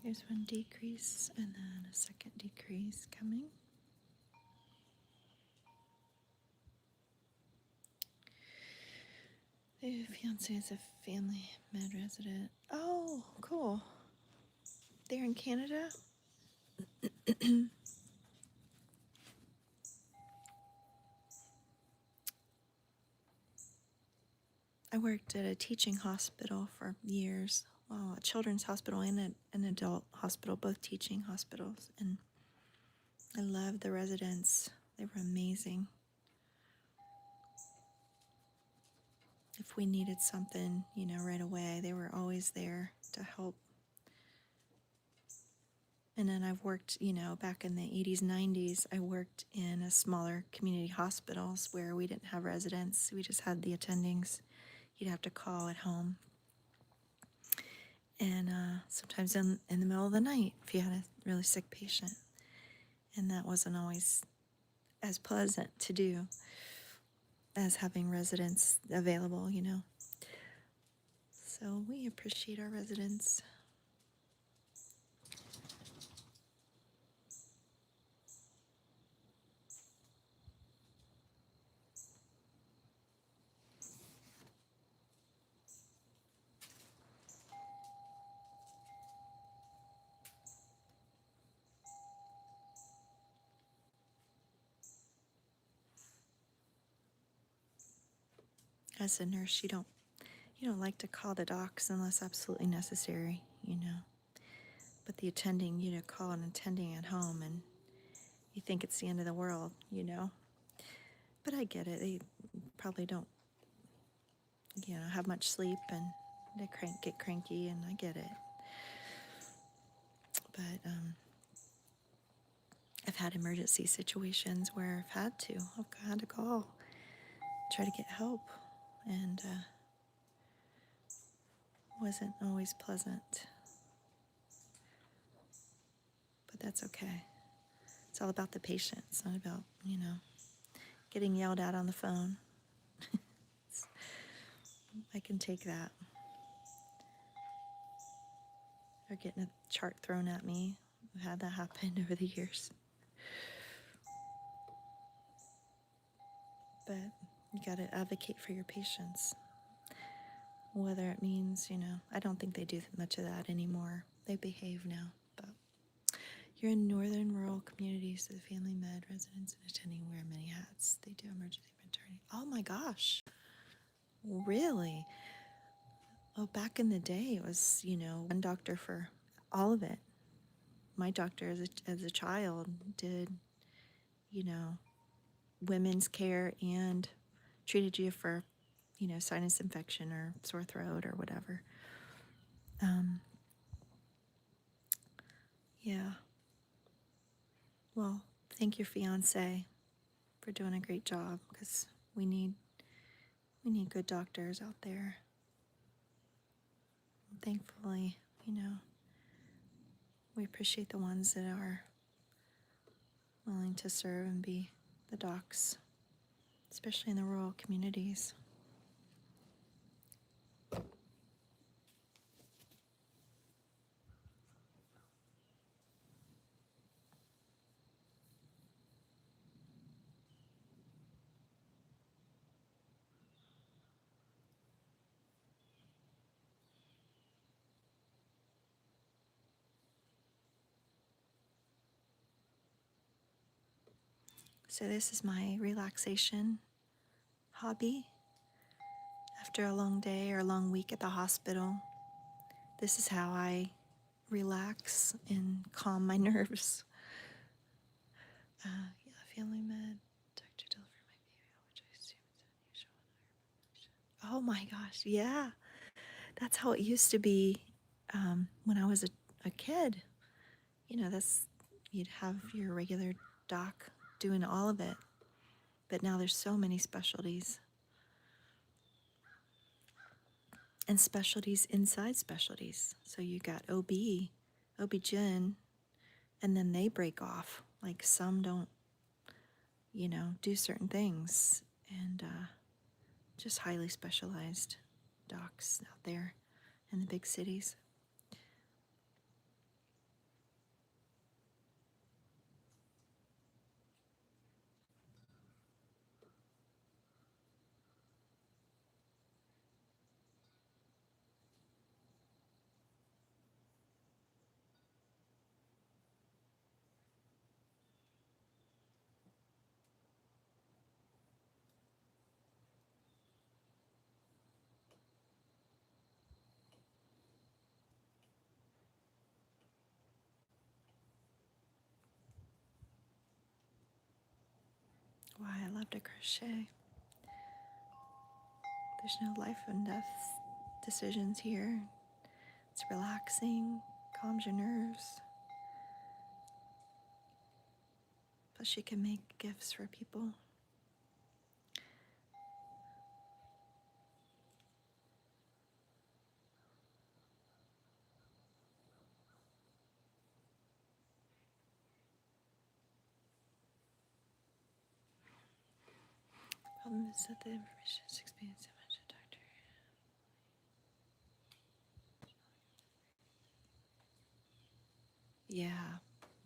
here's 1 decrease and then a 2nd decrease coming. The fiance is a family med resident. Oh, cool. They're in Canada? I worked at a teaching hospital for years. Well, a children's hospital and an adult hospital, both teaching hospitals. And I loved the residents. They were amazing. If we needed something, right away, they were always there to help. And then I've worked, back in the 80s, 90s, I worked in a smaller community hospitals where we didn't have residents. We just had the attendings. You'd have to call at home. And sometimes in the middle of the night if you had a really sick patient. And that wasn't always as pleasant to do as having residents available, So we appreciate our residents. as a nurse, you don't like to call the docs unless absolutely necessary, you know. But the attending, you know, call an attending at home and you think it's the end of the world, you know. But I get it. They probably don't, you know, have much sleep and they get cranky, and I get it. But I've had emergency situations where I've had to call, try to get help, and wasn't always pleasant. But that's okay. It's all about the patient. It's not about, you know, getting yelled at on the phone. I can take that. Or getting a chart thrown at me. I've had that happen over the years. But you got to advocate for your patients. Whether it means, you know, I don't think they do much of that anymore. They behave now. But you're in northern rural communities, so the family med residents and attending wear many hats. They do emergency maternity. Oh my gosh. Really? Oh, back in the day, it was, you know, one doctor for all of it. My doctor as a child did, you know, women's care and treated you for, you know, sinus infection or sore throat or whatever. Yeah. Well, thank your fiance for doing a great job, because we need good doctors out there. Thankfully, you know, we appreciate the ones that are willing to serve and be the docs, especially in the rural communities. So this is my relaxation hobby. After a long day or a long week at the hospital, this is how I relax and calm my nerves. Yeah, family med, doctor delivered my baby, which I assume is unusual. Oh my gosh, yeah. That's how it used to be when I was a kid. You know, you'd have your regular doc doing all of it. But now there's so many specialties. And specialties inside specialties. So you got OB-GYN, and then they break off. Like some don't, you know, do certain things. And just highly specialized docs out there in the big cities. Why I love to crochet. There's no life and death decisions here. It's relaxing, calms your nerves. Plus you can make gifts for people. Problem is that the information is explained so much, doctor. Yeah,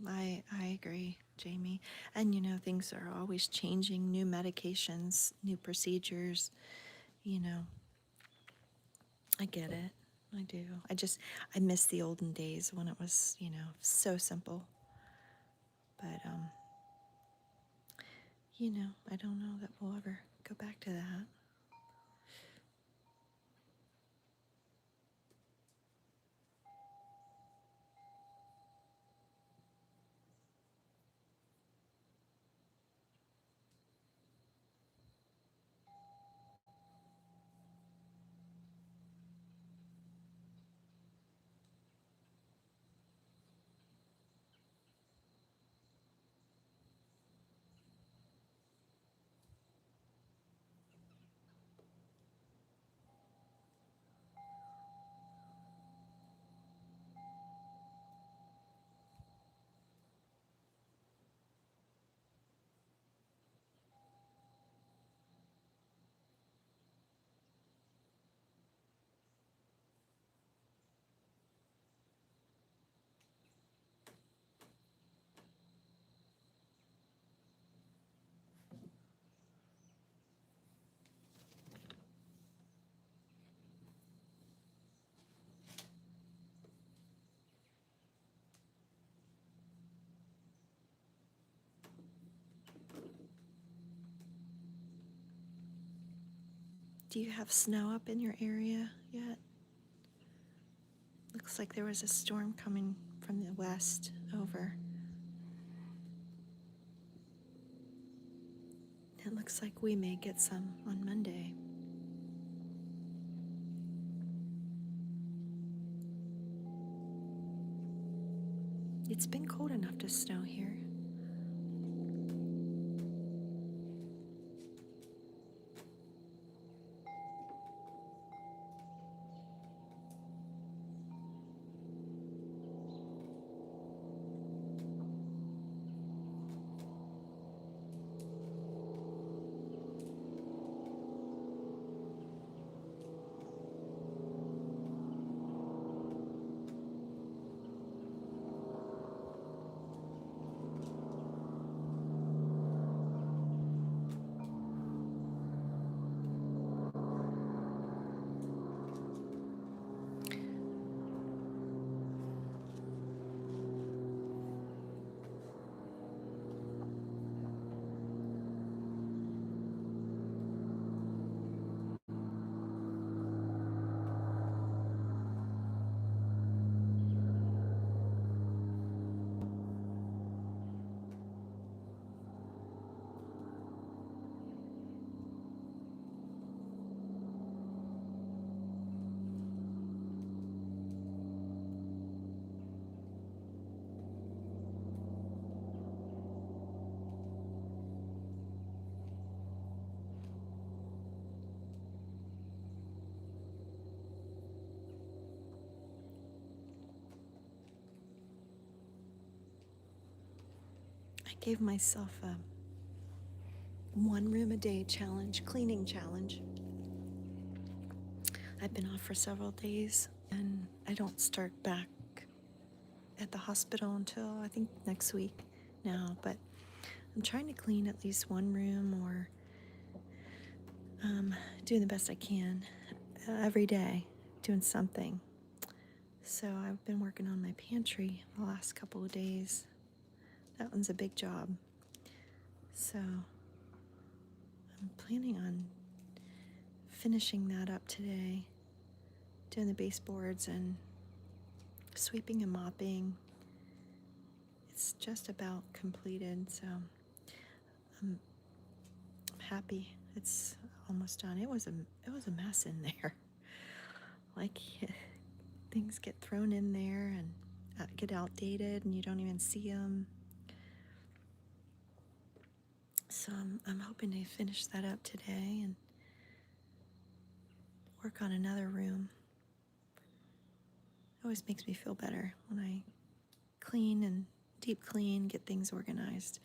I agree, Jamie. And you know, things are always changing, new medications, new procedures, you know. I get it. I do. I miss the olden days when it was, you know, so simple. But you know, I don't know that we'll ever go back to that. Do you have snow up in your area yet? Looks like there was a storm coming from the west over. It looks like we may get some on Monday. It's been cold enough to snow here. I gave myself a 1 room a day challenge, cleaning challenge. I've been off for several days and I don't start back at the hospital until I think next week now, but I'm trying to clean at least 1 room or doing the best I can every day, doing something. So I've been working on my pantry the last couple of days. That one's a big job. So I'm planning on finishing that up today, doing the baseboards and sweeping and mopping. It's just about completed, so I'm happy it's almost done. It was a mess in there. Like things get thrown in there and get outdated and you don't even see them. So I'm hoping to finish that up today and work on another room. It always makes me feel better when I clean and deep clean, get things organized,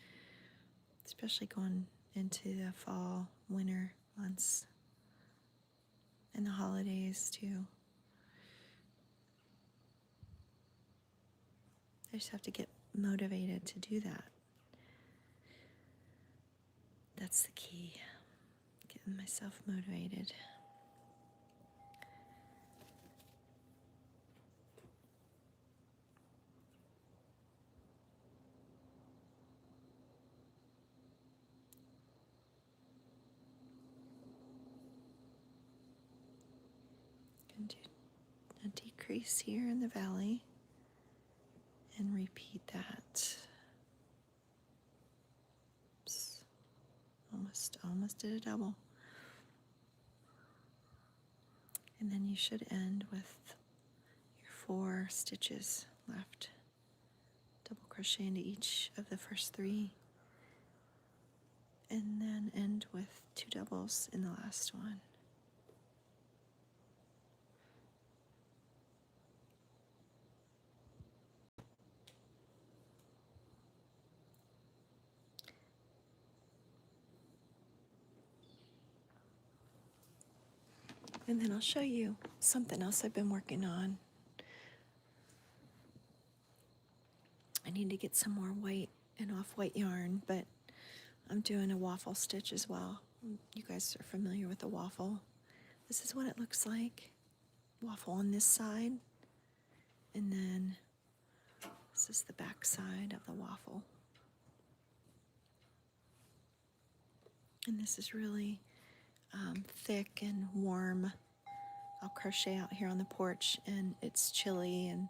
especially going into the fall, winter months, and the holidays too. I just have to get motivated to do that. That's the key, getting myself motivated. Can do a decrease here in the valley and repeat that. Oops. Almost did a double. And then you should end with your 4 stitches left. Double crochet into each of the first 3. And then end with 2 doubles in the last one. And then I'll show you something else I've been working on. I need to get some more white and off-white yarn, but I'm doing a waffle stitch as well. You guys are familiar with the waffle. This is what it looks like. Waffle on this side, and then this is the back side of the waffle. And this is really thick and warm. I'll crochet out here on the porch, and it's chilly and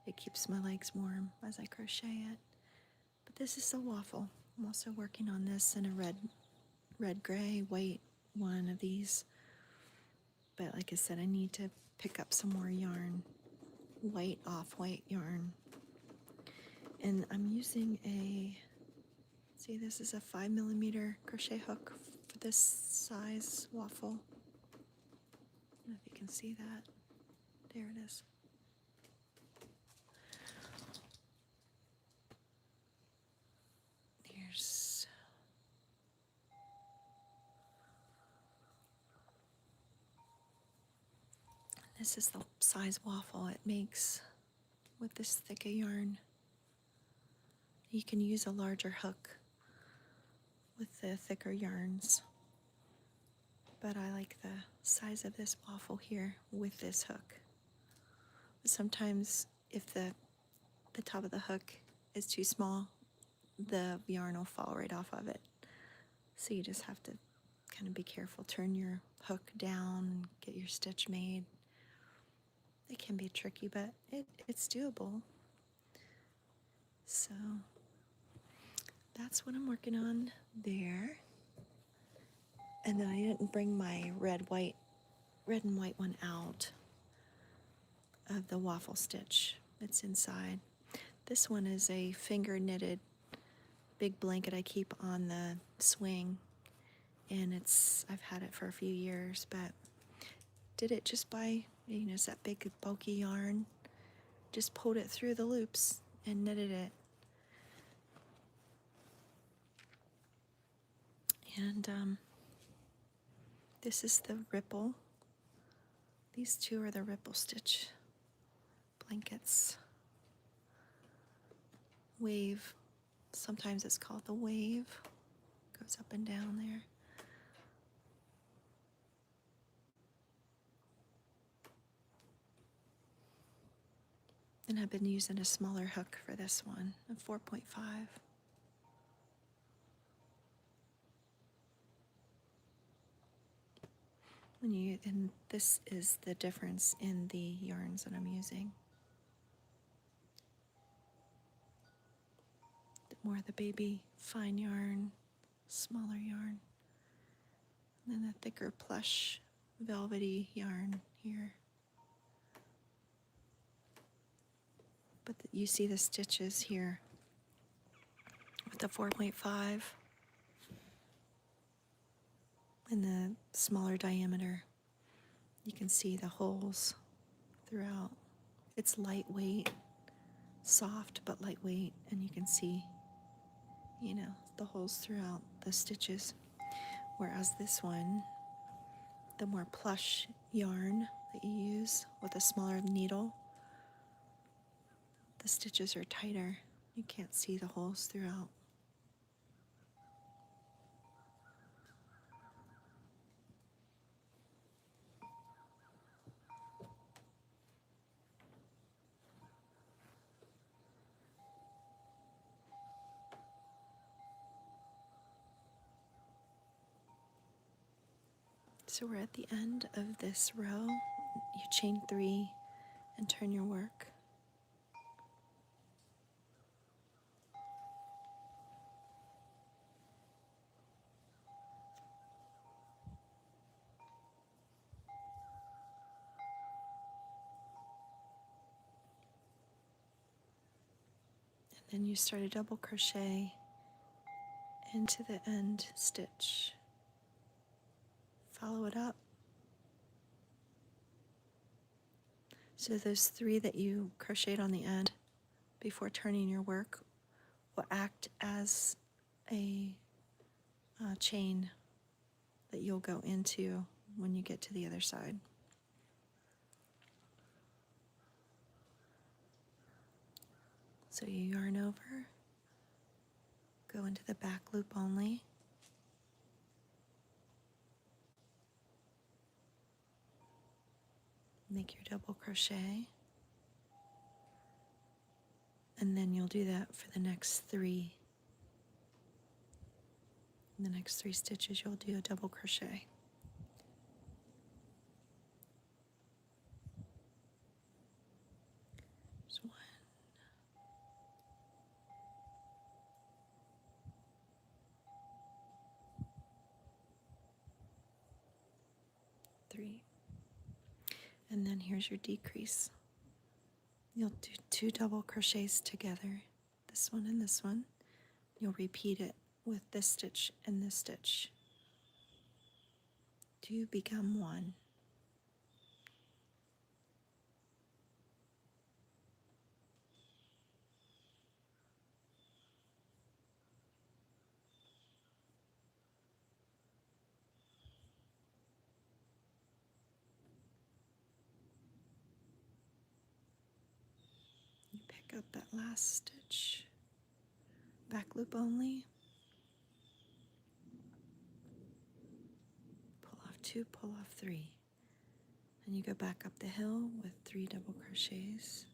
it keeps my legs warm as I crochet it. But this is a waffle. I'm also working on this in a red, gray, white one of these. But like I said, I need to pick up some more yarn, white off-white yarn. And I'm using see, this is a 5mm crochet hook for this size waffle. I don't know if you can see that. There it is. This is the size waffle it makes with this thick yarn. You can use a larger hook with the thicker yarns, but I like the size of this waffle here with this hook. But sometimes if the top of the hook is too small, the yarn will fall right off of it. So you just have to kind of be careful. Turn your hook down and get your stitch made. It can be tricky, but it's doable. So that's what I'm working on there. And then I didn't bring my red and white one out of the waffle stitch. It's inside. This one is a finger knitted big blanket I keep on the swing, and I've had it for a few years, but did it just by, it's that big bulky yarn, just pulled it through the loops and knitted it. And this is the ripple. These two are the ripple stitch blankets. Wave. Sometimes it's called the wave. Goes up and down there. And I've been using a smaller hook for this one, a 4.5. And this is the difference in the yarns that I'm using. More of the baby fine yarn, smaller yarn, and then the thicker plush velvety yarn here. But you see the stitches here with the 4.5 and the smaller diameter. You can see the holes throughout. It's lightweight, soft but lightweight, and you can see, the holes throughout the stitches. Whereas this one, the more plush yarn that you use with a smaller needle, the stitches are tighter. You can't see the holes throughout. So we're at the end of this row. You chain 3 and turn your work. And then you start a double crochet into the end stitch. Follow it up. So those 3 that you crocheted on the end before turning your work will act as a chain that you'll go into when you get to the other side. So you yarn over, go into the back loop only, make your double crochet, and then you'll do that for the next 3. In the next 3 stitches you'll do a double crochet. 3. And then here's your decrease. You'll do 2 double crochets together, this one and this one. You'll repeat it with this stitch and this stitch to become 1. You pick up that last stitch, back loop only, pull off 2, pull off 3, and you go back up the hill with 3 double crochets.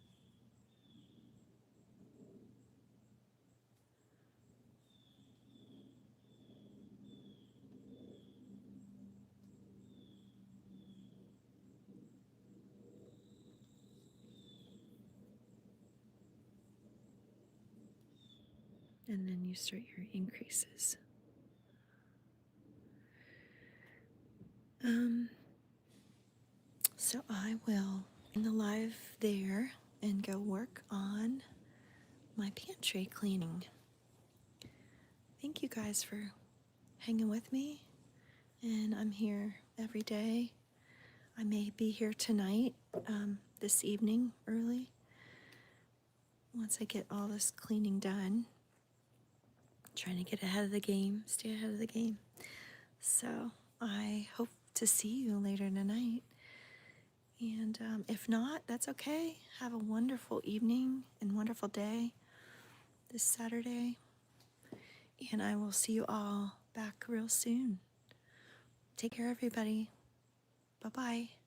And then you start your increases. So I will end the live there and go work on my pantry cleaning. Thank you guys for hanging with me, and I'm here every day. I may be here tonight, this evening early, once I get all this cleaning done. Trying to get ahead of the game, stay ahead of the game. So I hope to see you later tonight. And if not, that's okay. Have a wonderful evening and wonderful day this Saturday. And I will see you all back real soon. Take care, everybody. Bye-bye.